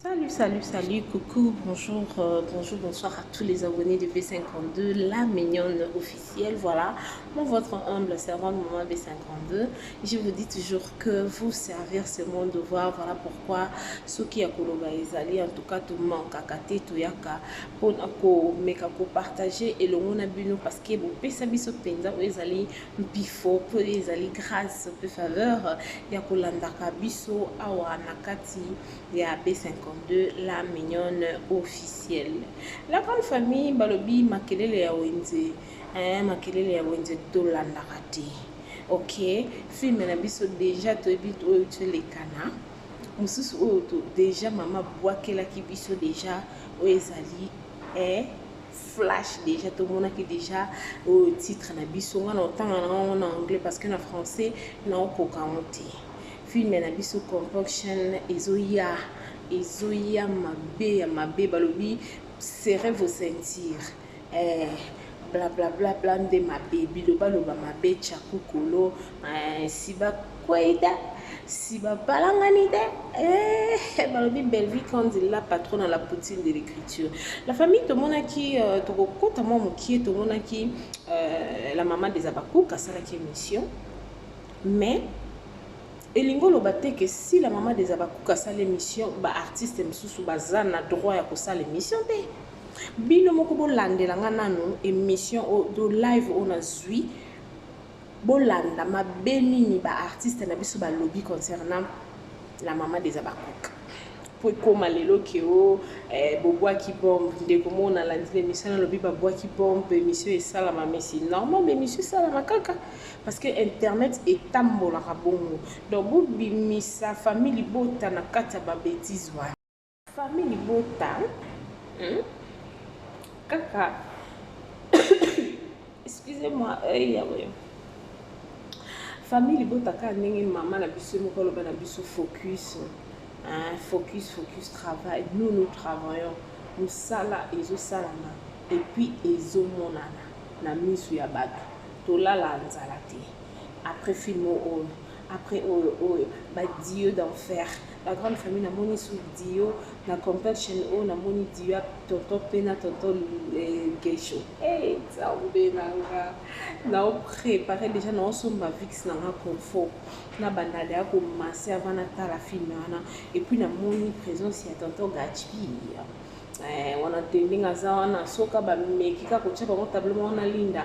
Salut, salut, salut, coucou, bonjour, bonjour, bonsoir à tous les abonnés de B52, la mignonne officielle, voilà, moi votre humble servante maman B52, je vous dis toujours que vous servir ce monde de voir, voilà pourquoi ceux qui a koloba ezali, en tout cas tout manque à kate tout yaka, pour meka ko partager et le monde bino parce que vous pesa biso penza ezali bifo, pour ezali grâce, peu faveur, ya kolandaka biso awa nakati ya B52 la mignonne officielle. La grande famille balobi makelele ya wenze, makelele ya wenze tolandaka te. Ok, film na biso déjà toyebi oyo tolekana mosusu oyo déjà mama bwakelaki biso déjà oyo ezali flash déjà tomonaki déjà au titre na biso nga na otanga nango na anglais parce que na français na okoka ngo te. Film na biso concoction ezoya mabe ya mabe balobi serrez vos ceintures bla bla bla bla nde mabe biloba loba mabe chakukolo siba kweda siba balangani de balobi Belvique on dit la patronne à la poutine de l'écriture. La famille tomonaki tokokota mwa mokie tomonaki la maman des Abakouk asalaki émission mais elingo loba te que si la maman des Abakouk asala émission ba artiste mosusu baza na droit ya kosala émission te bino moko bolandelanga nanu émission de live on a zui bolanda mabe nini ba artiste na biso balobi concernant la maman des Abakouk po ekoma lelo ke o bobwaki bombe ndeko mona landi l'émission nalobi babwaki bombe émission esalama mais si normal émission esalama kaka parce que internet etambolaka bongo donc bobimisa famille libota na kati ya babétise wana famille libota kaka excusez-moi famille libota kaka ndenge mama na biso moko aloba na biso focus focus travail nous travaillons mosala ezosalama et puis ezomonana na miso ya bato tolala nzala te après film oyo après oyo badio d'enfer la grande famille namoni sous dio na compassion oyo namoni dio ya tonton mpe na tonton gesho nzambe nanga naopréparé déjà naosomba vix nanga confort na bandale ya komase avant natala film wana et puis namoni présence ya tonton gatsby wana tending aza wana soka bameki kaka kotia bango tablement wana linda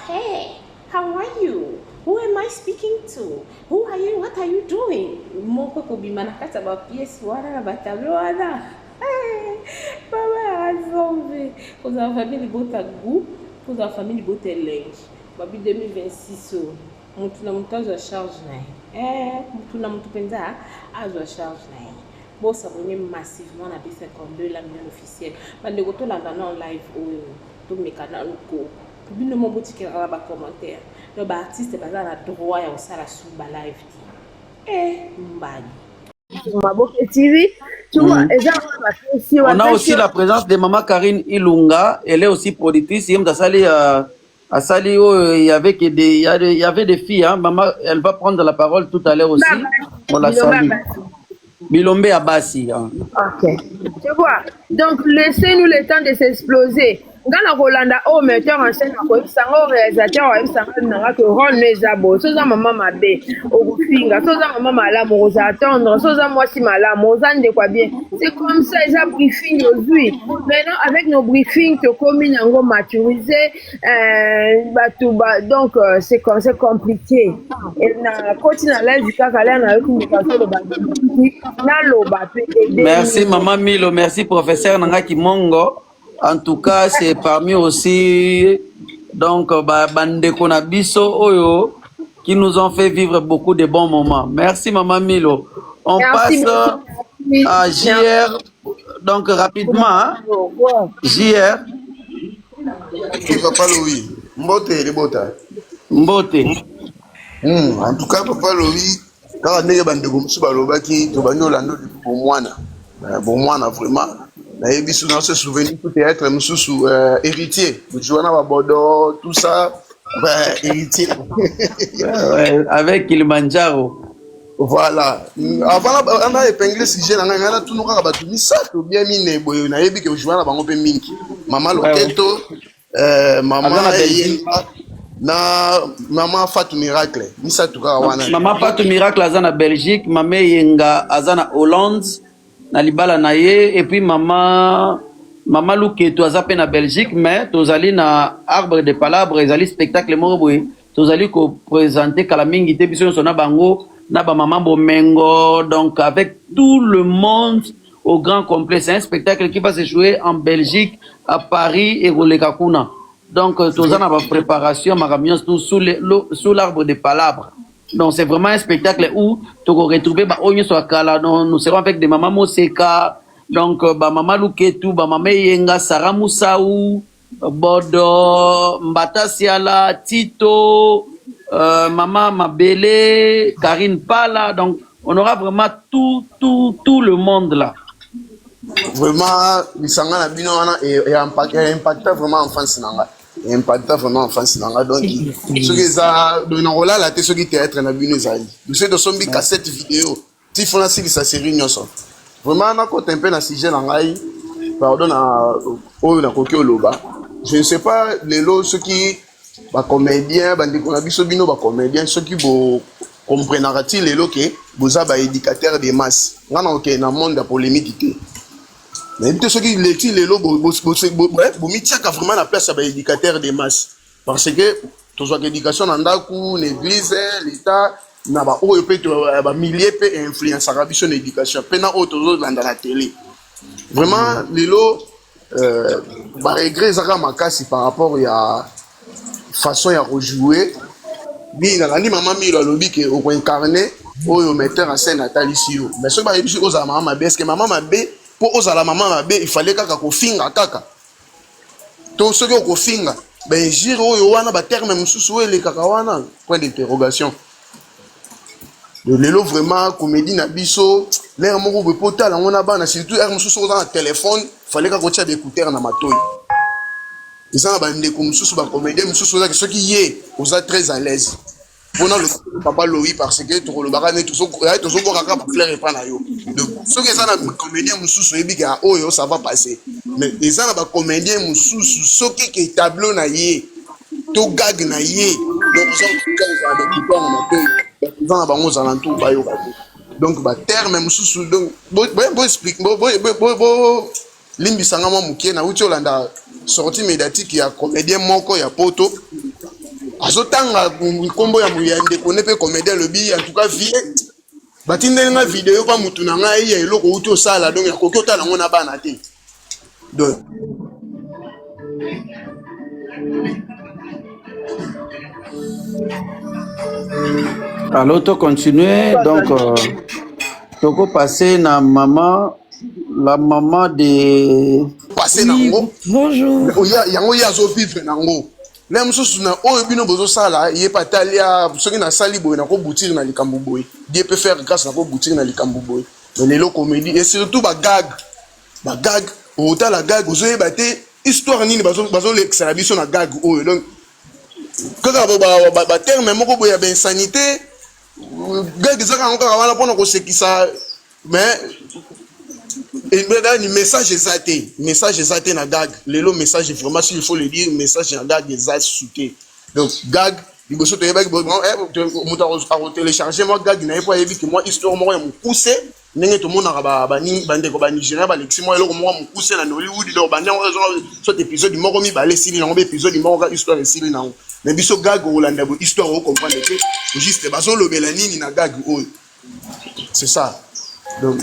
hey, how are you? Who am I speaking to? Who are you? What are you doing? Moko kobima na kati ya bapiese wana na batableau wana baba azombe kozala famille libota gu kozala famille libota elengi babi 2026 mutu na mutu azwa charge na ye mutu na mutu mpenza azwa charge na ye bosabone massivement na B52 la mignonne officielle bandeko tolanda na live oyo tomeka na loko bino mo botikela ba commentaire le ba artiste baza na droit ya osala sous ba live ti mbani Maboke TV, tu vois, on a aussi la présence de Maman Karine Ilunga, elle est aussi productrice. Il y avait des filles, hein. Maman, elle va prendre la parole tout à l'heure aussi. On la salue. Bilombe Abassi. Hein. Ok. Tu vois, donc laissez-nous le temps de s'exploser. Ngana Rolanda au metteur en scène ko sango réalisateur wa sango nanga que rôle nezabo soza mama mabe okufinga soza mama malamu oza attendre soza moi si malamu ozande quoi bien c'est comme ça ils a briefing aujourd'hui maintenant avec nos briefings to komi nango maturisé donc c'est compliqué et na continue la live kaka là na ku mikaso na loba pe merci maman Milo, merci professeur nanga Kimongo. En tout cas, c'est parmi aussi donc Bandeko Nabiso Oyo qui nous ont fait vivre beaucoup de bons moments. Merci Maman Milo. On merci passe à JR. Donc rapidement, hein? JR. Papa Louis, Mbote, les Bota. Mbote. En tout cas, Papa Louis, quand on est Bandeko Msubalobaki, tu vas nous l'annoncer pour moi, vraiment. Et puis, dans ce souvenir, peut-être, sous héritier. Tu vois, dans Bordeaux, tout ça, héritier. Ouais, avec Kilimanjaro. Voilà. Avant on a épinglé sujet na ngana tout nous kaka tout misato bien mine boyo na yebi ke jouer na bango pe mingi. Maman Loketo maman Yenga na maman Fatou Miracle. Misato kaka wana. Maman Fatou Miracle azana Belgique, maman Yenga azana Hollande na libala na ye et puis maman Loketo azape na Belgique mais tozali na arbre de palabres ezali spectacle moko boye tozali ko présenter kala mingi te biso sona bango na ba maman Bomengo, donc avec tout le monde au grand complet. C'est un spectacle qui va se jouer en Belgique, à Paris et au Lekakuna. Donc, tout ça, on va préparation, tout sous l'arbre des palabres. Donc, c'est vraiment un spectacle où tu vas retrouver, nous serons avec des mamans Moseka, donc, maman Luketu, maman Yenga, Sarah Moussaou, Bodo, Mbata Siala, Tito, Maman Mabele, Karine Pala, donc on aura vraiment tout le monde là. Vraiment, Bissanga na bino wana et impacta vraiment en France nanga. Impacta vraiment en France nanga. Donc ce que ça de na la te ce qui théâtre na bino zali. Nous c'est de sombi cassette vidéo. Ti fona si sa série nyoso. Vraiment na ko tempe na sujet nanga yi. Pardon na o na koki oloba. Je ne sais pas les lots ceux qui ba comédien bandiko na biso bino ba comédien ceux qui bo comprendra-t-il les lots que boza ba éducateur des masses ngana OK na monde de polémique té mais tout ceux qui les lots bo mitiaka vraiment la place ba éducateur des masses parce que tous que éducation na ndaku l'église l'état na ba o peut ba milliers peut influencer la biso na éducation pe na auto dans la télé vraiment les lots ba regret zaka makasi par rapport à façon à rejouer ni na ni maman mi lobi que au incarner au metteur en scène Nathalie Sio mais ce ba yebi aux maman mabe est-ce que maman mabe pour aux la maman mabe il fallait kaka ko finga kaka to ce que ko finga ben jiro yo wana ba terme mususu ele kaka wana point d'interrogation de lelo vraiment comédie na biso l'air moko be potala ngona bana surtout air mususu dans téléphone fallait kaka ko tia écouteur na matoyi. Ils ont abandonné comme sous ba comédien sous ceux qui y est aux très à l'aise. On a le papa Louis parce que tout le barane tout ça tout ça kaka ba fleur et pas na yo. Donc ceux qui sont na comédien sous ebi ka oh ça va passer. Mais ils ont ba comédien sous ceux qui tableau na yé to gag na yé. Donc ils ont avec tout en amateur. Ils ont ba onze alentour ba yo. Donc ba terme sous donc bo explique bo limbi sangama mukie na uti olanda sortie médiatique ya comédien moko ya poto azotanga kombo ya muyande konepe comédien lobi en tout cas vie batindelinga vidéo pa mutu na ngai ya eloko uti osala donc ya koki otala ngo na bana te donc Alors to continuer donc toko passer na maman la maman de passer nango bonjour yango ya zo vivre nango na mususu na oyo bino bozo sala ye patalia soki na sali boy na ko boutir na likambo boy die peut faire grâce na ko boutir na likambo boy mais lelo comédie et surtout ba gag o ta la gag ozo yeba te histoire nini bazo l'extra biso na gag oyo donc kaka ba terme moko boy ya ben sanité gag zaka ngaka wana pona ko sekisa mais et le message est na gag le message vraiment s'il faut le dire message na gag est sauté donc gag il faut te yeba que télécharger moi gag na pas yebi que moi histoire moi ya mukuse ndenge to mona ba bande ko ba Nigeria ba lexi moi eloko moi mukuse na Hollywood donc bande so épisode moko mi ba lesili na épisode moko histoire esili na mais biso gag olanda bo histoire o comprendre que juste baso lobela nini na gag o c'est ça donc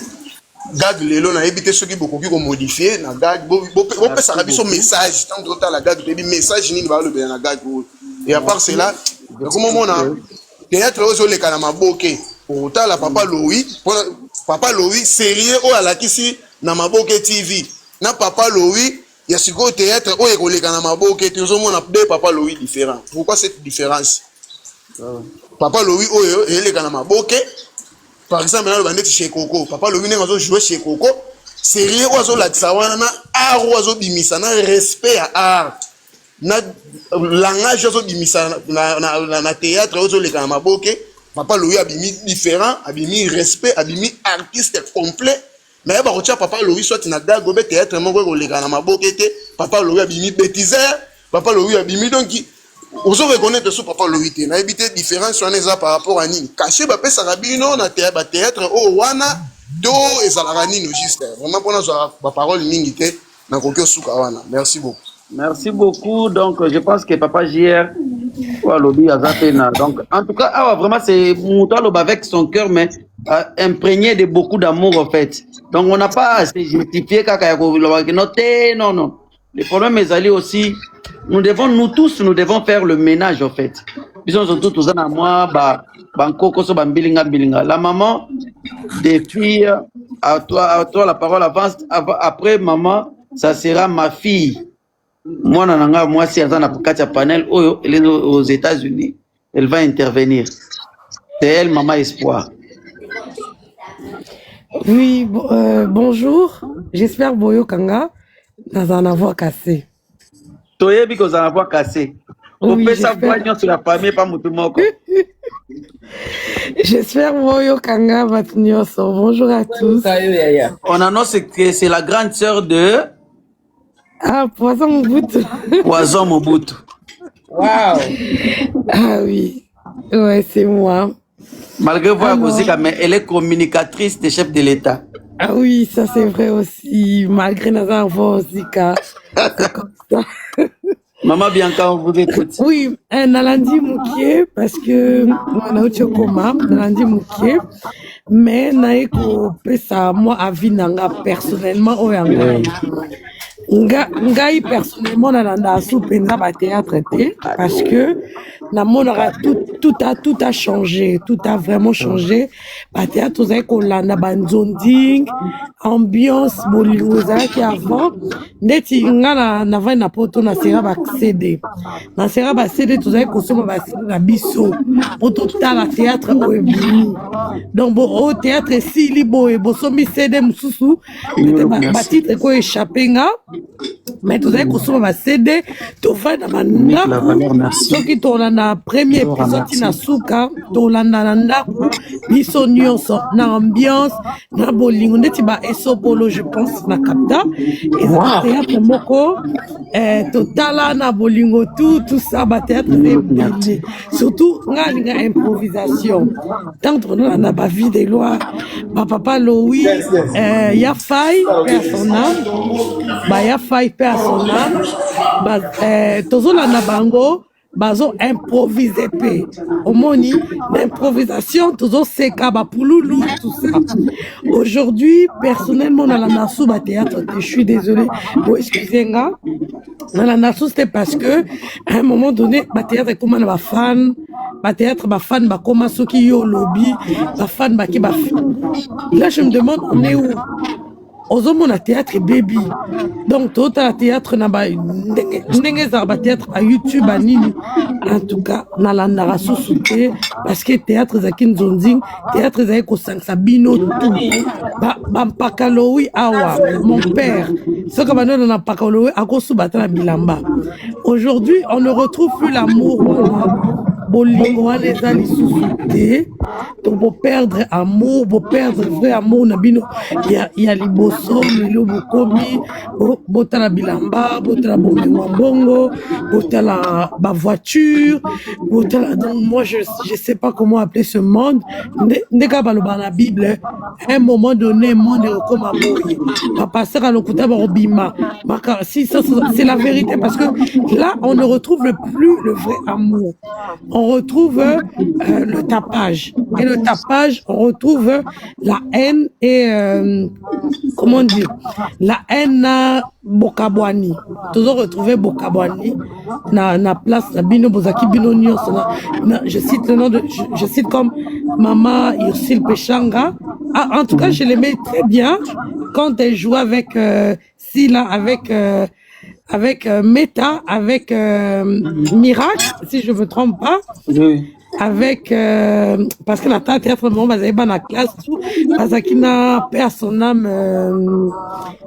gag lelo na ebité ceux qui beaucoup qui modifier na gag bo pesa ka biso message tant que la gag te message nini ba lobela na gag et à part cela comment on a théâtre ozo le kana maboke pour la papa Louis sérieux o alakisi na maboke TV na papa Louis ya siko théâtre o ekoleka na maboke te ozo mona deux papa Louis différents. Pourquoi cette différence? Papa Louis oyo eleka na maboke. Par exemple, là, le bandit chez Coco, papa le vient à jouer chez Coco, sérieux oiseau la tsawana, art oiseau bimisa, na respect à art, na langage oiseau bimisa, na théâtre oiseau les kanamaboke, Papa Louis abimi différent, abimi respect, abimi artiste complet. Mais bah retient Papa Louis soit na dago be théâtre mon go les gars na mabokete. Papa Louis abimi bêtiseur, Papa Louis abimi donc on se reconnaître sur Papa Louis té. Na habité différent sur ça par rapport à Nini. Caché ba pesa rabino na théâtre o wana do ezalaka nini juste. Vraiment pour nous ba parole mingi té na kokyo suka wana. Merci beaucoup. Merci beaucoup. Donc, je pense que Papa JR, donc, en tout cas, vraiment, c'est Moutalo avec son cœur, mais imprégné de beaucoup d'amour, en fait. Donc, on n'a pas à se justifier non, non. Le problème est allé aussi, nous devons faire le ménage, en fait. Ils sont tous à moi, la maman des filles, à toi la parole avance. Après, maman, ça sera ma fille. Moi, si elle est en panel aux États-Unis, elle va intervenir. C'est elle, Maman Espoir. Oui, bonjour. J'espère Boyo Kanga dans un avoir cassé. Toyebi qu'on a avoir cassé. On peut savoir sur la famille, pas Moutoumoko. J'espère Boyo Kanga va tenir son. Bonjour à tous. On annonce que c'est la grande sœur de. Ah, Poisson Mobutu. Poisson Mobutu. Waouh. Ah oui. Ouais, c'est moi. Malgré vous, mais elle est communicatrice des chefs de l'État. Ah oui, ça c'est vrai aussi. Malgré Nazar aussi, c'est comme ça. Maman Bianca, on vous écoute. Oui, Nalandi Moukié, parce que on a eu coma, Nalandi Moukié, mais naeko pesa moi avis nanga personnellement au yanga. Ngai personnellement nalanda soupenza ba théâtre parce que na monara tout a changé, tout a vraiment changé. Ba théâtre ozai ko landa banzonding, ambiance bolioza qui avant ndeti ngana na vai na poto na sera ba CD. Na sera ba CD tozai ko soma ba CD na biso. Poto tala théâtre oebini. Donc bon au théâtre si libo e bosomi CD mususu ba titre ko échappé nga. Mais tu sais qu'on va céder, tu vas dans ma qui tourne na premier épisode na souka, tourne na biso nyonso na ambiance, na bolingo ndeti ba esopolo je pense na capta et ça théâtre moko totala na bolingo tout ça ba théâtre c'est surtout nga improvisation. Tant que on a ba vie des lois, papa Louis ya faille personnel, ba ya faille personnel, tozola na bango bazo improviser pe omoni l'improvisation tozo seka ba pouloulou tout ça. Aujourd'hui personnellement dans la nassou ba théâtre je suis désolé pour excusez-moi dans la nassou c'était parce que à un moment donné ba théâtre comment ba fan ba théâtre ba fan ba comment ceux qui yo lobby ba fan ba qui ba là je me demande on est où Ozomona théâtre baby. Donc tout à théâtre na ba ndenge za ba théâtre à YouTube à nini. En tout cas, na la narration souté parce que théâtre za kinzonzing, théâtre za ko sangsa bino tout. Ba pakalowi awa mon père. Ce que maintenant na pakalowi akosu batana bilamba. Aujourd'hui, on ne retrouve plus l'amour. Bolingo les ali souté. Donc pour perdre amour, pour perdre vrai amour na bino. Il y a liboso, le bokomi, botala bilamba, botala bongo, botala ba voiture, botala. Donc moi je sais pas comment appeler ce monde. Ndeka baloba na Bible, à un moment donné monde comme amour. Va passer à l'okuta barobima. Si ça c'est la vérité parce que là on ne retrouve plus le vrai amour. On retrouve le tapage. Et le tapage, on retrouve la haine et comment dire, la haine na Bokabwani. Toujours retrouver Bokabwani na place na bino bozaki bino nyonso na je cite le nom de je cite comme Maman Ursule Pechanga. Ah, en tout cas, je l'aimais très bien quand elle jouait avec Sila avec Meta, avec Miracle, si je me trompe pas. Oui. Avec parce que la théâtre moment basé dans la classe tout parce qu'il n'a perd son âme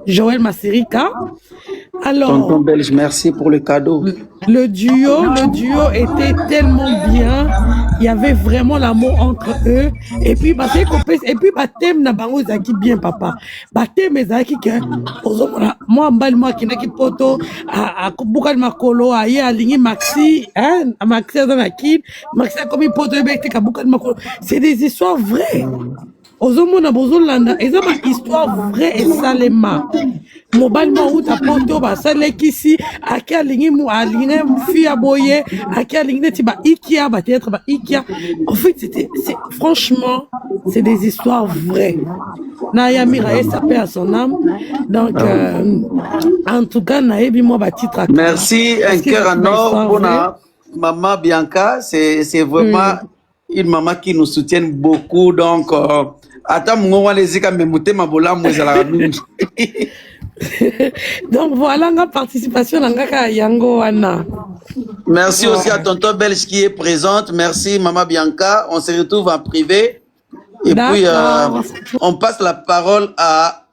Joël Massirika. Alors tonton belge, merci pour le cadeau. Le duo était tellement bien. il y avait vraiment l'amour entre eux. Et puis, thème na bango ezaki bien, papa. Thème ezaki que, moi, moi, qui n'a qui poto, à Bukal Makolo, à aligné Maxi, hein, à Maxi dans la kid, Maxi a commis poto, c'est des histoires vraies. Ozomona bozolanda eza ba histoire vraie et salema mobile ma uta poto ba salekisi aki alingi mu alingi fi aboye aki alingi neti ba ikia ba théâtre ba ikia en fait franchement c'est des histoires vraies na Yamira et sa paix à son âme donc en tout cas naebi moi ba titre merci un cœur en or pour maman Bianca c'est vraiment une maman qui nous soutient beaucoup donc donc voilà la participation yango wana. Merci aussi à tonton Belge qui est présente. Merci maman Bianca. On se retrouve en privé. Et puis on passe la parole à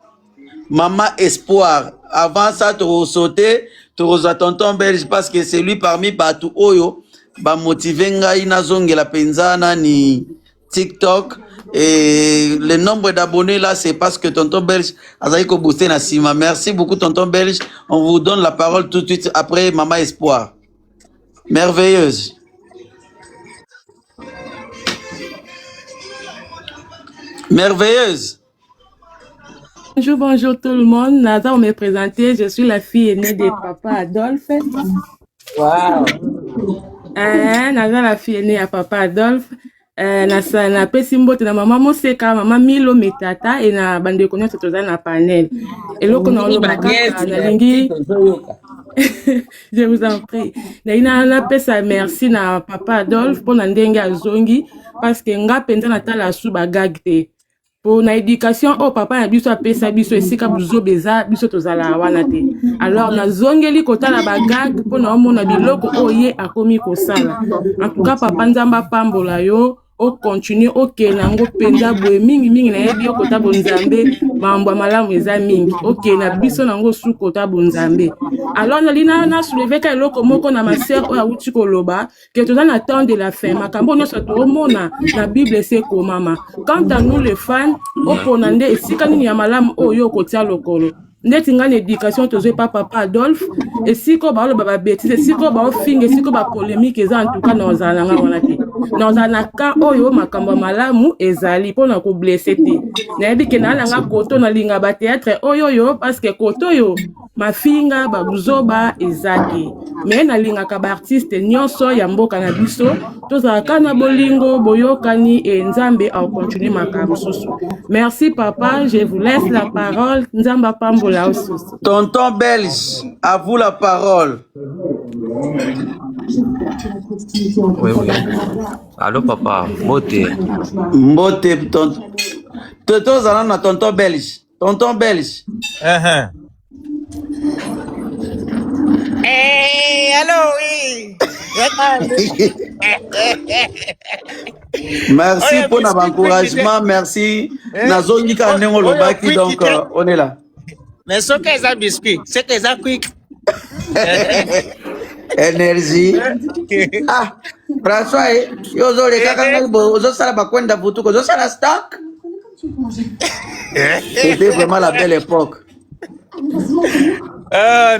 maman Espoir. Avant ça, tu vas sauter, tu vas tonton Belge parce que c'est lui parmi Batu Oyo. Ba motiver ngai na zongela penzana ni TikTok. Et le nombre d'abonnés là, c'est parce que tonton Belge a boosté na sima. Merci beaucoup tonton Belge. On vous donne la parole tout de suite après maman Espoir. Merveilleuse. Merveilleuse. Bonjour tout le monde. Nada, on m'est présenté. Je suis la fille aînée de papa Adolphe. Wow. Nada, la fille aînée à papa Adolphe. Na pesi mbote na mama Moseka, mama Milo Metata et na bande konyo toza na panel. Et loko na olobaka na lingi. Je vous en prie. Na pesa merci na papa Adolphe pour na ndenge azongi parce que nga penza na tala su bagagte. Pour na éducation oh papa na biso apesa biso esika buzo beza biso tozala wana te. Alors na zongeli kotala bagag pour na omona biloko oye akomi kosala. En tout cas papa nzamba pambola yo o continue ok nango penza boye mingi na yebi okota bonzambe mambo malamu eza mingi ok na biso nango su kota bonzambe. Alors na soulever ka eloko moko na ma sœur o awuti koloba que toza na temps de la fin makambo nyonso tomona na Bible c'est komama. Quant à nous les fans oponande esika nini ya malamu oyo kotia lokolo ndeti nga na éducation tozwe papa Adolphe esiko ba baba bêtise esiko ba ofinga esiko ba polémique eza en tout cas na ozala nga wana te na ozala ka oyo makambo malamu ezali pona ko blesser te na yebi ke na nga koto na linga ba théâtre oyo parce que koto yo mafinga ba buzoba ezaki mais na linga ka ba artiste nyonso ya mboka na biso tozala kana bolingo boyokani et nzambe a continuer makambo susu. Merci papa, je vous laisse la parole. Nzamba pambola. Tonton Belge, à vous la parole. Oui. Allô, papa. Mbote, tonton. Tonton Zalana, tonton Belge. Tonton Belge. Allô, oui. Merci pour notre encouragement. Merci. Nazongi Kanengo Lobaki, donc on est là. Mais ce qu'elles ont biscuit, c'est qu'elles ont quick. Énergie. Ah, François, yozo le kakanga bozo sala bakwenda vutuko, zozo sala stock. C'était vraiment la belle époque.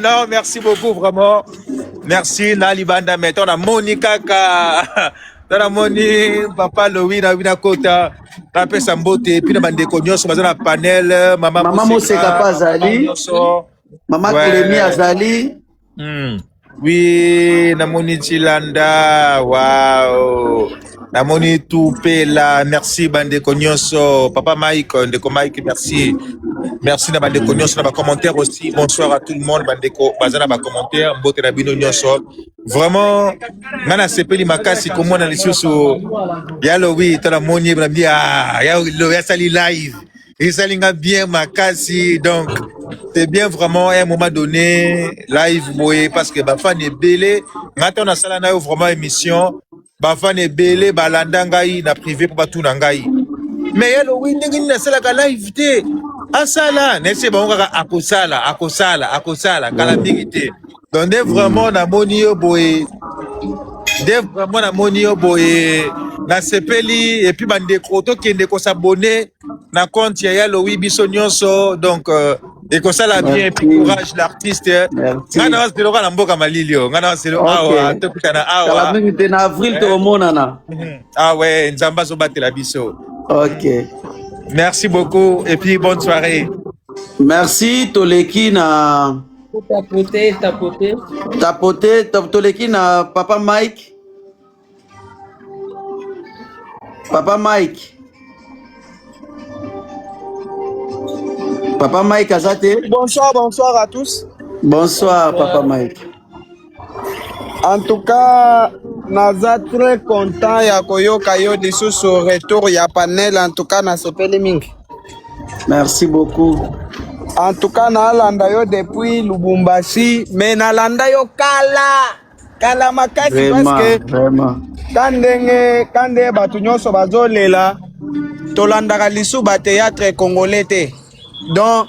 Non, merci beaucoup, vraiment. Merci, Nali Banda. Mais on a Monica, on a Moni, Papa Louis, na Kota, Rapé Sambote, puis on a des cognos, on a panel, Maman Moseka Pazali, Maman Kélémi Azali. Oui, Namoni Chilanda, waouh. Namoni Toupela, merci Bande Cognoso, Papa Mike, Ndeko Mike, merci. Merci na Bande Cognoso, na commentaire aussi. Bonsoir à tout le monde, Bandeko, Bazana ba commentaire, Mbote na Bino Nyonso. Vraiment, ngana sepeli makasi komo na lisusu. Yalo oui, tala moni brambi ah, ya sali live. Et ça linga bien makasi donc c'est bien vraiment à un moment donné live moye parce que ba fan est belé ngata na sala na yo vraiment émission ba fan est belé ba landa ngai na privé pour ba tout na ngai mais yalo oui ndingi na sala ka live te asala nese ba ngaka akosala kala mingité donc vraiment na moni yo boye vraiment na moni yo boye na sepeli et puis bandeko tokende ko s'abonner na compte ya Loï biso nyonso donc et que ça la bien et puis courage l'artiste ngana was deloka na mboka malilio ngana was awa tokutana awa kala mingi na avril to monana ah ouais nzamba zo batela biso. OK, merci beaucoup et puis bonne soirée. merci toleki na tapoter toleki na papa Mike. Papa Mike Azate. Bonsoir à tous. Bonsoir Papa Mike. En tout cas, naza très content ya koyoka yo lisusu retour ya panel, en tout cas na sepeli mingi. Merci beaucoup. En tout cas na landa yo depuis Lubumbashi, mais na landa yo kala makasi parce que vraiment kande batu nyonso bazolela tolandaka lisu ba théâtre congolais te. Donc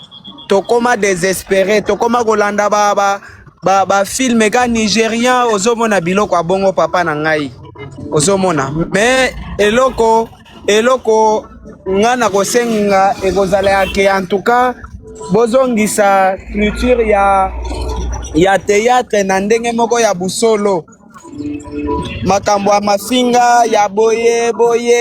tokoma désespéré, tokoma kolanda ba film ka nigérien ozomona biloko abongo papa na ngai ozomona, mais eloko ngana kosenga ekozala yake. En tout cas bozongisa culture ya théâtre na ndenge moko ya busolo, makambo ya mafinga ya boye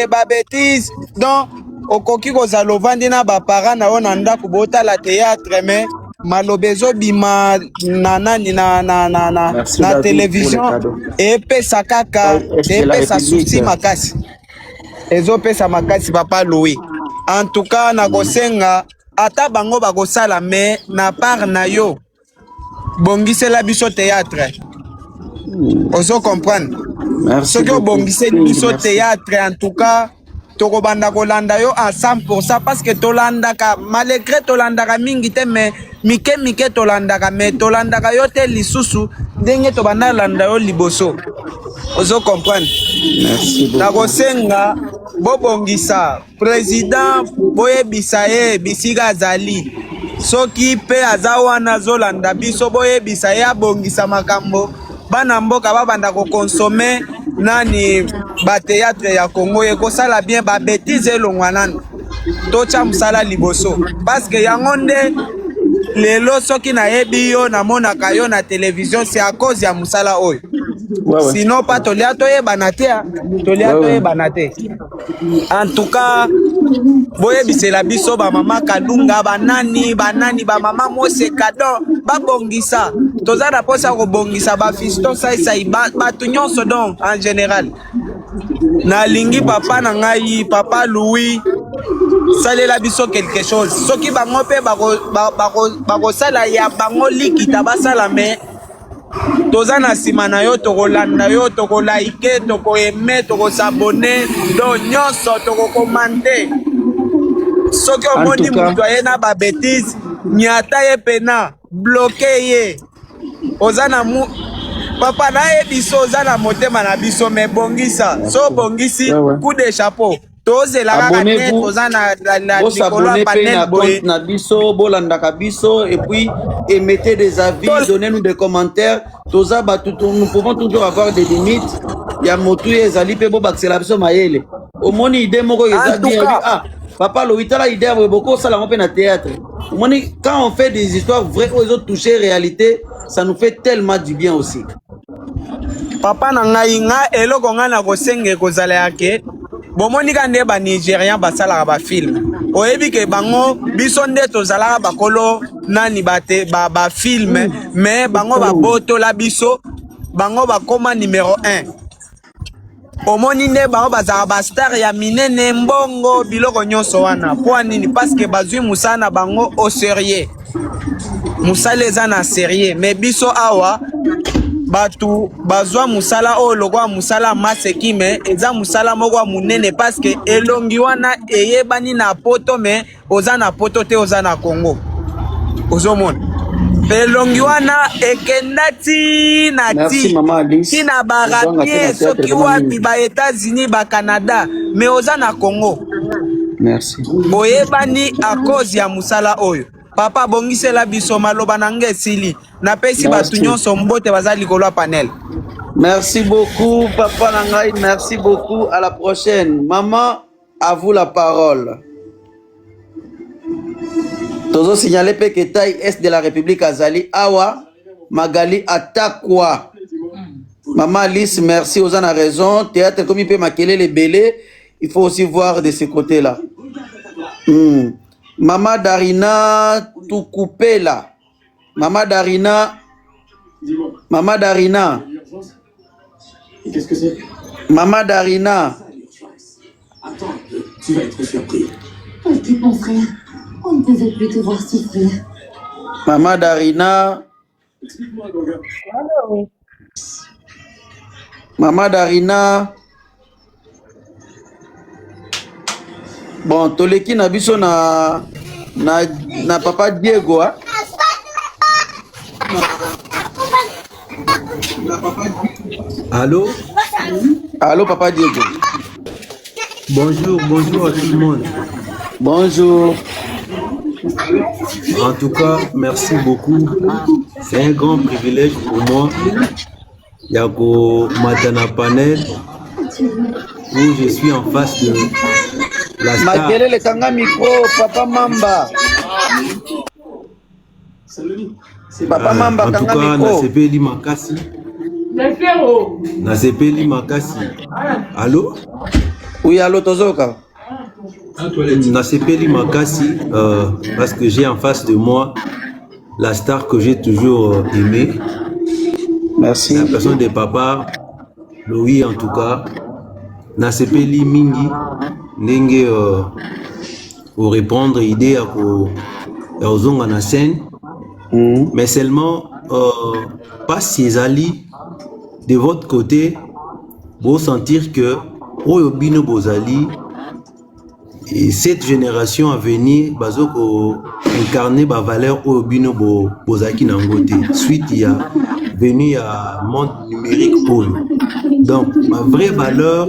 ba bêtise. Donc okoki kozala ovandi na baparent na yo na ndako botala théâtre, mais maloba ezobima na nani na télévision epesa kaka epesa susi makasi, ezopesa makasi papa Louis. En tout cas nakosenga ata bango bakosala, mais na part na yo bongisela biso théâtre, ozo comprendre. Soki obongiseli biso théâtre, en tout cas tokobanda kolanda yo à 100% parce que tolandaka malgré tolandaka mingi te, mais mike tolandaka, mais tolandaka yo te lisusu ndenge tobanda landa yo liboso, ozo comprendre. Merci beaucoup. Nakosenga bobongisa président boyebisa ye bisika azali, soki pe aza wana zolanda biso boyebisa ye abongisa makambo bana mboka babanda kokonsome nani ba théâtre ya Congo ekosala bien ba bêtise elongwa nanu tocha musala liboso, parce que yango nde lelo soki nayebi yo namonaka yo na télévision c'est à cause ya musala oyo. Sinon pas tolia toyebana te, toyebana te. En tout cas boyebisela biso ba mama Kalunga banani ba mama Moseka don babongisa toza na posa kobongisa ba fiston sai batu nyonso don en général. Nalingi papa na ngai papa Louis salela biso quelque chose, soki bango pe bakosala ya bango likita basala, mais toza na sima na yo tokolanda yo tokolaike tokoeme tokosabone do nyonso tokokomande. Soki omoni mutu aye na babétise nyata ye pena bloke ye, oza na papa na ye biso oza na motema na biso, me bongisa so bongisi coup de chapeau tozelaka kane toza na likolo ya panel boye na biso bolandaka biso, et puis émettez des avis, donnez-nous des commentaires. Toza batu nous pouvons toujours avoir des limites. Ya motu ezali pe bo baksela biso mayele omoni idée moko eza bien papa Louis tala idée ya beaucoup ça la on peut na théâtre. Omoni quand on fait des histoires vraies aux autres toucher réalité, ça nous fait tellement du bien aussi. Papa na ngai nga eloko nga na kosenge kozala yake bomoni kande ba Nigérien basalaka ba film oyebi ke bango biso nde tozalaka bakolo nani bate ba film, mais bango baboto la biso bango bakoma numéro 1. Omoni nde bango bazala ba star ya minene mbongo biloko nyonso wana po nini, parce que bazwi musana bango au sérieux, musala eza na sérieux. Mais biso awa batu bazwa musala o lokwa musala maseki, me eza musala moko munene parce que elongi wana eyebani na poto, me oza na poto te oza na Congo ozomona elongi wana ekendati na ti na barabie soki wapi ba États-Unis ba Canada, me oza na Congo. Merci boyebani a cause ya musala oyo. Papa bongisela biso maloba nange esili napesi batu nyonso mbote bazali likolo ya panel. Merci beaucoup, Papa Nangai. Merci beaucoup. À la prochaine. Maman, à vous la parole. Tozo signalé que taille est de la République Azali. Awa, Magali Atakwa. Maman Alice, merci. Aux en a raison. Théâtre, comme il peut maquiller les bélés, il faut aussi voir de ce côté-là. Maman Darina Tukupela. Maman Darina. Maman Darina. Qu'est-ce que c'est? Maman Darina. Attends, tu vas être surpris. Petit mon frère, on ne pouvait plus te voir souffrir. Maman Darina. Explique-moi, Goga. Maman Darina. Bon, toleki na biso na Papa Diego. Hein? Allô? Allô, Papa Diego. Bonjour, bonjour à tout le monde. Bonjour. En tout cas, merci beaucoup. C'est un grand privilège pour moi. Yako Matana Panel, où je suis en face de la star. Makelele le kanga micro, Papa Mamba. Papa Mamba en tout kanga cas, micro. Nasepeli Makasi. Nasepeli Makasi. Allô? Oui, allô, Tozoka. Nasepeli Makasi, parce que j'ai en face de moi la star que j'ai toujours aimée. Merci. La personne de papa, Louis en tout cas. Nasepeli Mingi, Nenge, pour répondre, idée à Ozonga na scène. Mais seulement, pas si ali de votre côté, vous sentir que Oyobino Bozali et cette génération à venir, bazoko incarner ba valeur Oyobino Bozaki Nangote. Suite, il y a venu à monde numérique pour eux. Donc, ma vraie valeur,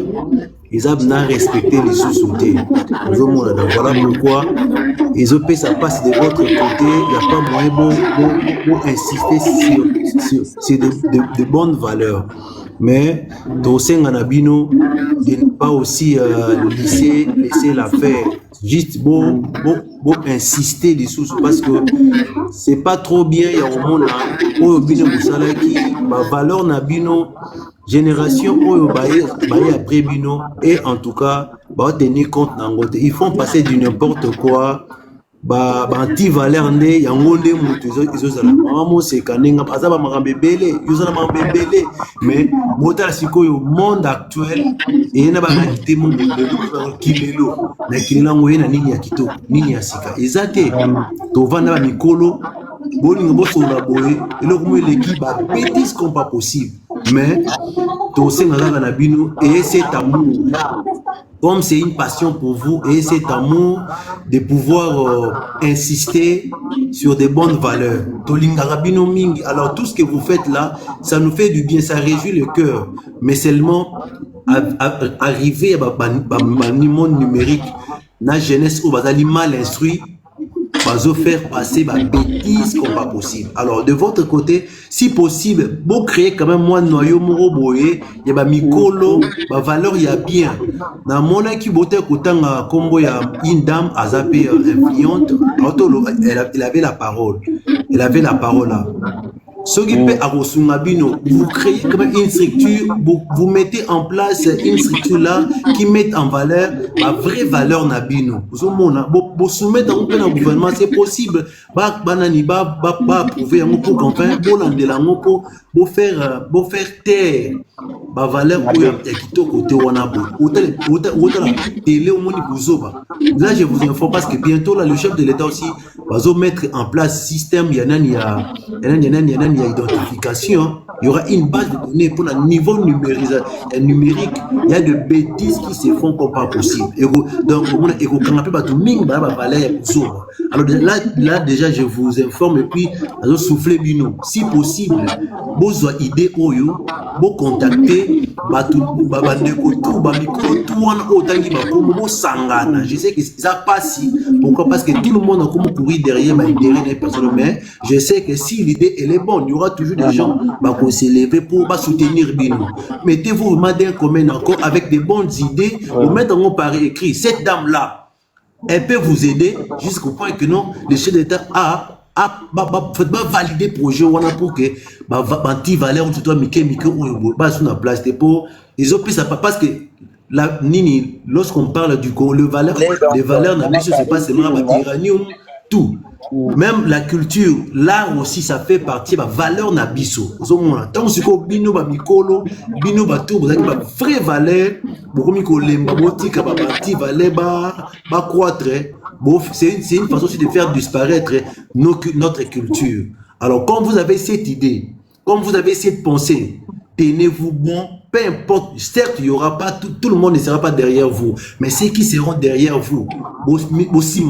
ils ont bien respecté les sous-sautés. Voilà pourquoi ils ont fait ça passe de votre côté. Il n'y a pas moyen pour insister sur de bonnes valeurs. Mais Tosen Anabino, de ne pas aussi laisser la faire. Juste bon insister dessus parce que c'est pas trop bien. Il y a au monde où bino qui ma valeur nabino génération où après bino et en tout cas bah tenir compte n'angote. Ils font passer du n'importe quoi. Bah anti valeur né yango nde mutu ezozala mamo sekanenga azaba makambebele yozala makambebele mais motala sikoyo monde actuel et na ba qualité mon kilelo na kilango yena nini ya kitoko nini ya sika ezate to vanda ba mikolo bolingo bosola boye eloko mo eleki ba bêtise comme pas possible mais to senga na bino et cet amour. Comme c'est une passion pour vous et cet amour de pouvoir insister sur des bonnes valeurs. Alors tout ce que vous faites là, ça nous fait du bien, ça réjouit le cœur. Mais seulement arriver à monde numérique, la jeunesse où vous allez mal instruit, vous faire passer ma bêtise comme pas possible. Alors de votre côté, si possible, vous créez quand même moins de noyau moroboye, il y a mikolo, ma valeur il y a bien. Dans mon équipe boté kotanga Congo il y a une dame à zapper influente, elle avait la parole. Elle avait la parole là. Ce qui peut vous créez comme une structure, vous mettez en place une structure là qui met en valeur la vraie valeur nabino. Vous soumettez un peu dans le gouvernement, c'est possible. Banani ba approuver pour comprendre pour faire taire ba valeur pour yakito côté wanabo. Télé au monde buzoba. Là je vous informe parce que bientôt là le chef de l'État aussi va mettre en place système identification, il y aura une base de données pour le niveau numérique. Il y a de bêtises qui se font comme pas possible. Donc, alors là déjà, je vous informe et puis, soufflez bino. Si possible, vous avez idée oyo, vous contactez, je sais que ça passe. Pourquoi? Parce que tout le monde a comme courir derrière des personnes, mais je sais que si l'idée elle est bonne, il y aura toujours des gens qui vont s'élever pour soutenir Bino. Mettez-vous vraiment d'un commun accord avec des bonnes idées, vous mettez en par écrit. Cette dame-là, elle peut vous aider jusqu'au point que non, le chef d'État faites valider le projet pour que anti-valeur tout sur la place pour ils ont pris ça parce que la nini lorsqu'on parle du les valeurs c'est pas seulement l'uranium tout même la culture l'art aussi ça fait partie de la valeur nabiso tant que bino ba mikolo bino ba tout vous avez vraie valeur beaucoup mikolemba botika ba anti-valeur ba croître. Bon, c'est une façon aussi de faire disparaître notre culture. Alors, comme vous avez cette idée, comme vous avez cette pensée, tenez-vous bon, peu importe, certes, il y aura pas, tout le monde ne sera pas derrière vous, mais ceux qui seront derrière vous, aussi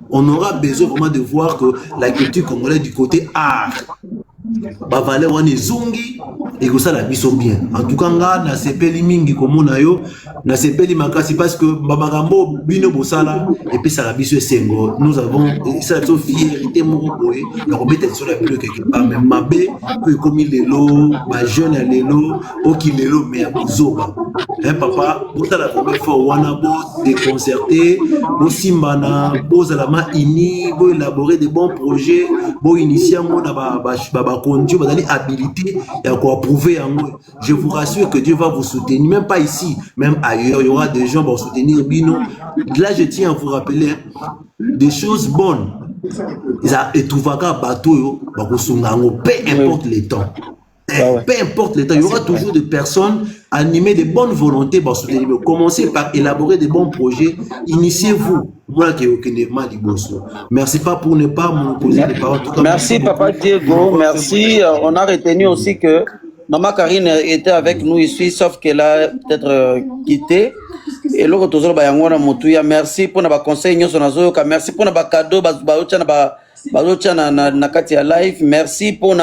on aura besoin vraiment de voir que la culture congolaise du côté art, ba valeur on est zungi et que ça la biso bien. En tout cas na sepeli mingi komona yo na sepeli makasi parce que babagambo bino bosala et puis ça la biso sengo. Nous avons ça la fierté moko boye na komettre sur la bilo quelque part même mabe que comme lelo ba jeune lelo oki lelo mais abuzoba. Papa bota la première fois wana bo déconcerté bo simbana bo zalama ini bo élaborer des bons projets bo initier mo na ba conduire, vous avez habilité et encore prouver en moi. Je vous rassure que Dieu va vous soutenir, même pas ici, même ailleurs, il y aura des gens qui vont soutenir Bino. Là, je tiens à vous rappeler des choses bonnes. Et tout va bateau, peu importe les temps. Peu importe les temps, il y aura toujours des personnes animées de bonnes volontés pour soutenir. Commencez par élaborer de bons projets. Initiez-vous. Merci pas pour ne pas m'opposer des paroles. Merci Papa Diego, merci. On a retenu aussi que Maman Karine était avec nous ici, sauf qu'elle a peut-être quitté. Et l'autre toujours merci pour nos conseils, merci pour nos cadeaux, na kati ya live. Merci pour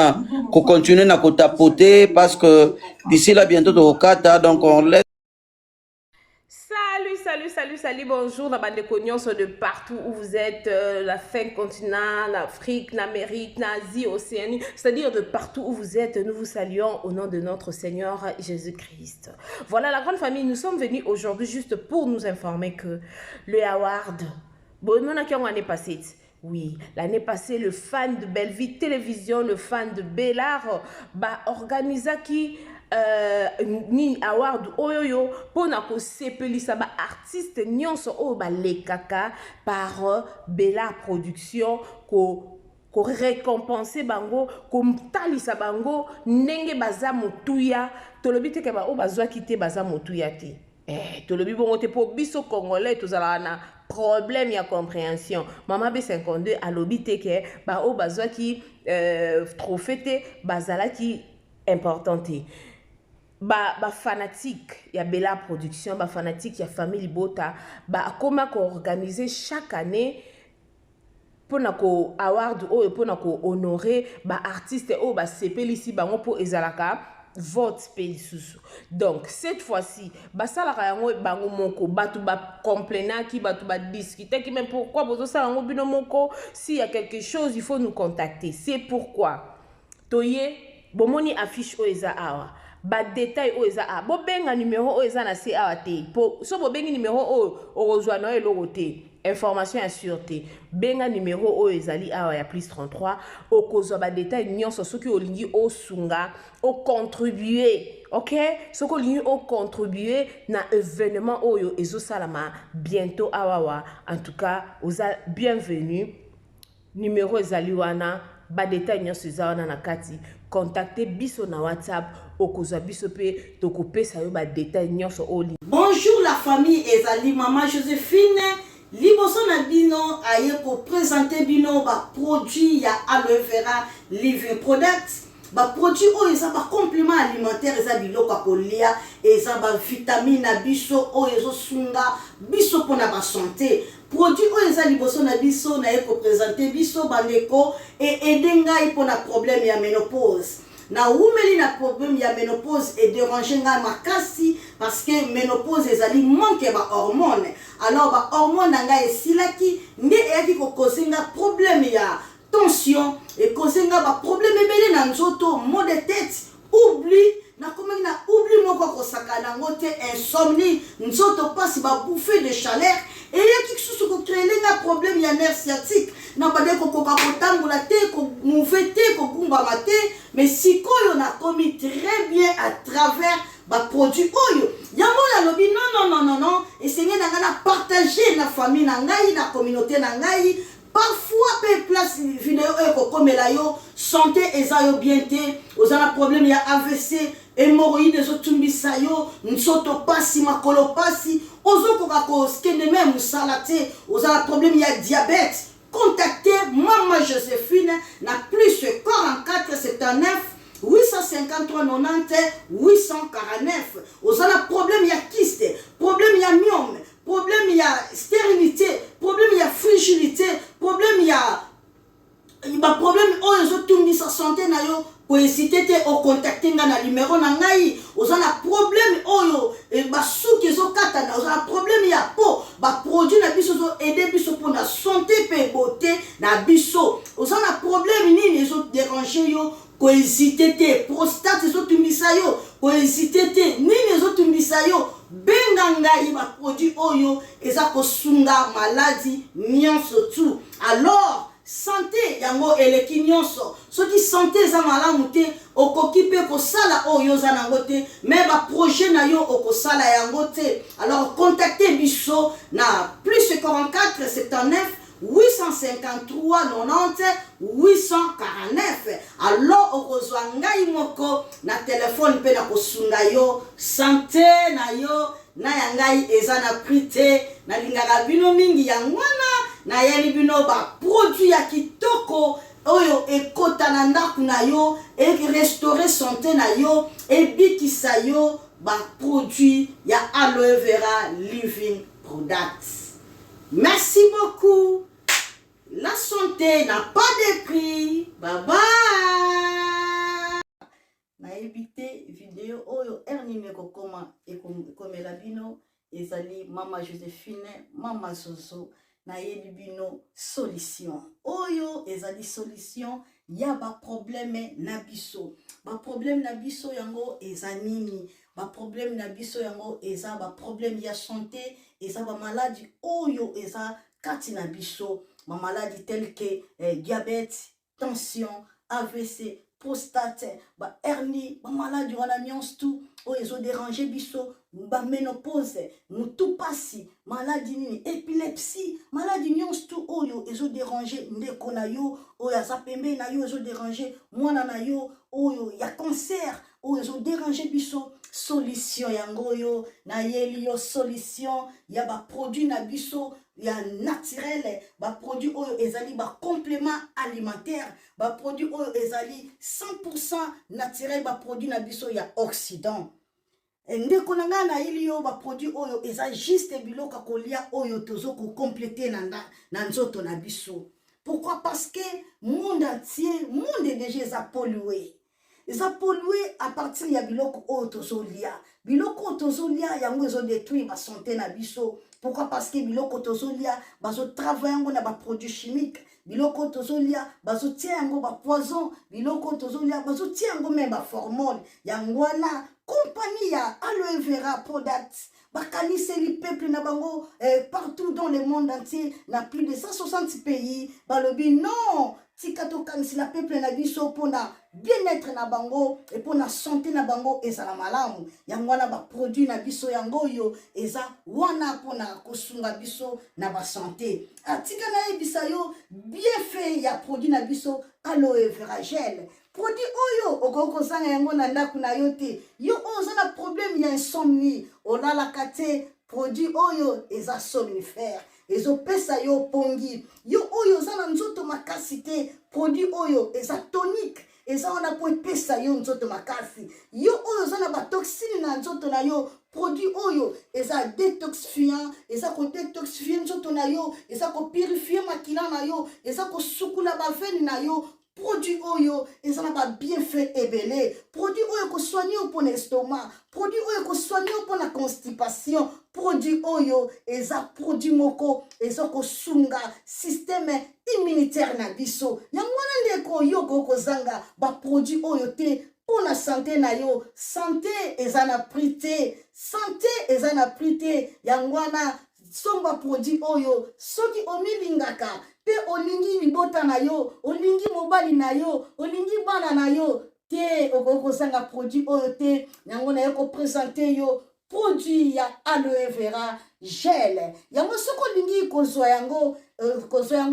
continuer à tapoter parce que d'ici là bientôt au Kata, donc on laisse. Salut, bonjour, la bande de cognos de partout où vous êtes, la 5 continents, l'Afrique, l'Amérique, l'Asie, l'Océanie, c'est-à-dire de partout où vous êtes, nous vous saluons au nom de notre Seigneur Jésus-Christ. Voilà la grande famille, nous sommes venus aujourd'hui juste pour nous informer que le award, bon, l'année passée, oui, l'année passée, le fan de Belleville Télévision, le fan de Bellard, organisa qui ni award oyoyo pona ko sepelisa ba artiste nyonso o ba lekaka par Bella Production ko récompenser bango ko talisa bango ndenge baza motuya tolobi te ke ba o bazwa kité baza motuya te tolobi bongo te po biso congolais tozala na problème ya compréhension. Maman B52 alobi te ke ba o bazwa ki trophée te bazala ki importante. Fanatique, il y a Bella Production, fanatique, il y a Famille Bota, comment organiser chaque année pour nous award ou pour nous honorer artistes ou sepeli ici pour ezalaka vote pays sous. Donc cette fois-ci, basalaka yango bango moko batu ba complainant qui batu ba discuter qui même pourquoi bozo sala yango bino moko s'il y a quelque chose il faut nous contacter. C'est pourquoi toye bomoni affiche o eza awa. Détail o eza a bo benga numéro o eza na se awa te po so bo bengi numéro o ozwa na eloko te information ya sûreté benga numéro o ezali awa ya plus 33 o kozwa ba détail nyonso soki olingi o sunga o contribuer OK soko olingi o contribuer na événement oyo ezo salama bientôt awawa en tout cas oza bienvenue numéro ezali wana ba détail nyonso eza na kati contactez biso na WhatsApp okozwa biso pe tokope sa yo ba détail nyonso oli. Bonjour la famille ezali maman Joséphine liboso na bino aye ko présenter bino ba produit ya aloe vera living products ba produit o eza ba complément alimentaire eza biloko kolia eza ba vitamine na biso o ezo sunga biso pona ba santé produit o eza liboso na biso na ye ko présenter biso bandeko et edenga ipona problème ya ménopause na umeli na problème ya ménopause et déranger nga makasi parce que ménopause ezali manque ba hormone alors ba hormone nga esilaki nde eyaki ko kosenga problème ya tension et kosenga ba problème ebele na nzoto, maux de tête, oubli na comment na oubli moko kosaka na ngote insomnie, nzoto passe ba bouffée de chaleur et ya kikusu ko créer na problème ya nerf sciatique na bade ko koka kotambola te ko mouver te ko bumba mate mais sikoyo na komi très bien à travers ba produit oyo yango ya lobi non et seigneur na ngana partager na famille na ngai na communauté na ngai parfois pe place vidéo eko komela yo santé eza yo bien te ozana problème ya AVC hémorroïde ezotumbisa yo nsoto pasi makolo pasi ozokoka koskende même musala te ozana problème ya diabète contactez Maman Joséphine na plus 44 79 853 90 849 ozana problème ya kyste problème ya myome problème ya stérilité problème ya fragilité problème ya ba problème oyo ezotumbisa santé na yo ko hésiter te o contacter nga na numéro na ngai ozana problème oyo basuki ezokata na ozana problème ya peau ba produit na biso zo aider biso pour na santé pe beauté na biso ozana problème nini ezo déranger yo ko hésiter te prostate ezotumbisa yo ko hésiter te nini ezotumbisa yo benga ngai ba produit oyo eza kosunga maladie nyonso tu alors santé yango eleki nyonso soki santé eza malamu te okoki mpe kosala oyo oza nango te mais baprojet na yo okosala yango te alors contactez biso na plus 44 79 853 90 849 alors okozwa ngai moko na telefone mpe na kosunga yo santé na yo na ya ngai eza na prix te nalingaka bino mingi yango wana nayeli bino ba produit ya kitoko oyo ekota na ndako na yo restaurer santé na yo ebikisa yo ba produit ya aloe vera living products. Merci beaucoup. La santé n'a pas de prix. Bye bye. Na évité vidéo oyo ernimeko koma ekomela bino ezali Mama Joséphine Mama Zozo na yebi bino solution oyo ezali solution ya ba problème na biso yango eza nini ba problème na biso yango eza ba problème ya santé eza ba maladie oyo eza kati na biso ma maladie telle que diabète tension AVC prostate ba hernie ba maladie wana nyonso tu oyo ezo déranger biso ba ménopause mutu pasi maladie nini épilepsie maladie nyonso tu oyo ezo déranger ndeko na yo oyo aza pembe na yo ezo déranger mwana na yo oyo ya cancer oyo ezo déranger biso solution yango yo na yeli yo solution ya ba produit na biso ya naturel ba produit oyo ezali ba complément alimentaire ba produit oyo ezali 100% naturel ba produit na biso ya Occident ndeko na nga na ili yo ba produit oyo eza juste biloko kolia oyo tozo ko compléter na nzoto na biso. Pourquoi? Parce que monde entier monde est déjà pollué. Eza pollué à partir ya biloko oyo tozolia. Biloko tozolia yango ezo détruire ba santé na biso. Pourquoi? Parce que biloko tozolia bazo travailler yango na ba produits chimiques. Biloko tozolia bazo tia yango ba poison. Biloko tozolia bazo tia yango même ba formol. Yango wana compagnie ya aloe vera products bakanise li peuple na bango partout dans le monde entier na plus de 160 pays balobi non tika to kanisi la peuple na biso pona bien-être na bango et pona santé na bango ezala malamu yango wana ba produit na biso yango yo eza wana pona kosunga biso na ba santé atika na ebisa yo bien fait ya produit na biso aloe vera gel produit oyo okoko zanga yango na ndako na yo te yo oza na problème ya insomnie olalaka te produit oyo eza somnifère ezopesa yo pongi yo oyo oza na nzoto makasi te produit oyo eza tonique eza wana po epesa yo nzoto makasi yo oyo oza na batoxine na nzoto na yo produit oyo eza détoxifiant eza ko détoxifier nzoto na yo eza ko purifier makila na yo eza ko sukula baveni na yo produit oyo ezana ba bienfait ebele produit oyo ko soigner pour l'estomac produit oyo ko soigner pour la constipation produit oyo eza produit moko ezokosunga système immunitaire na biso yango wana ndeko yo kokozanga baproduit oyo te mpona santé na yo santé eza na prix te santé eza na prix te yango wana somba produit oyo soki omilingaka pe olingi libota na yo olingi mobali na yo olingi bana na yo te okozanga produit oyo te yango na yo kopresente yo produit ya aloe vera gel yango soki olingi kozwa yango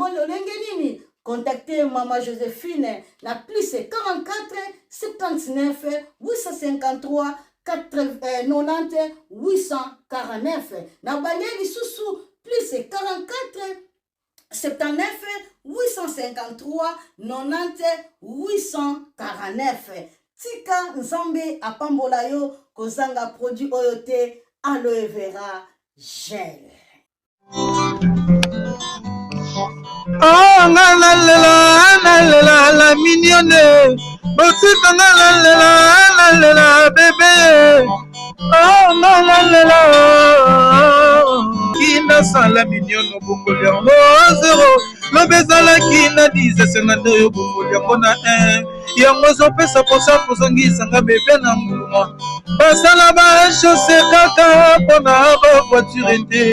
lolenge nini contactez Maman Joséphine na plus 44 79 853 90 849 na balieli susu plus 44 79 853 90 849 tika nzambe apambola yo kozanga produit oyo te aloe vera gel. Oh la mignonne, botika la bébé. Oh la kina sala mignonne bokolia mo zero. Lo bezala kina 10 52 yo bokolia kona 1. Yango zo pesa posa posangisa nga bébé na mbuma. Basala ba chaussée kaka pona ba voiture ete.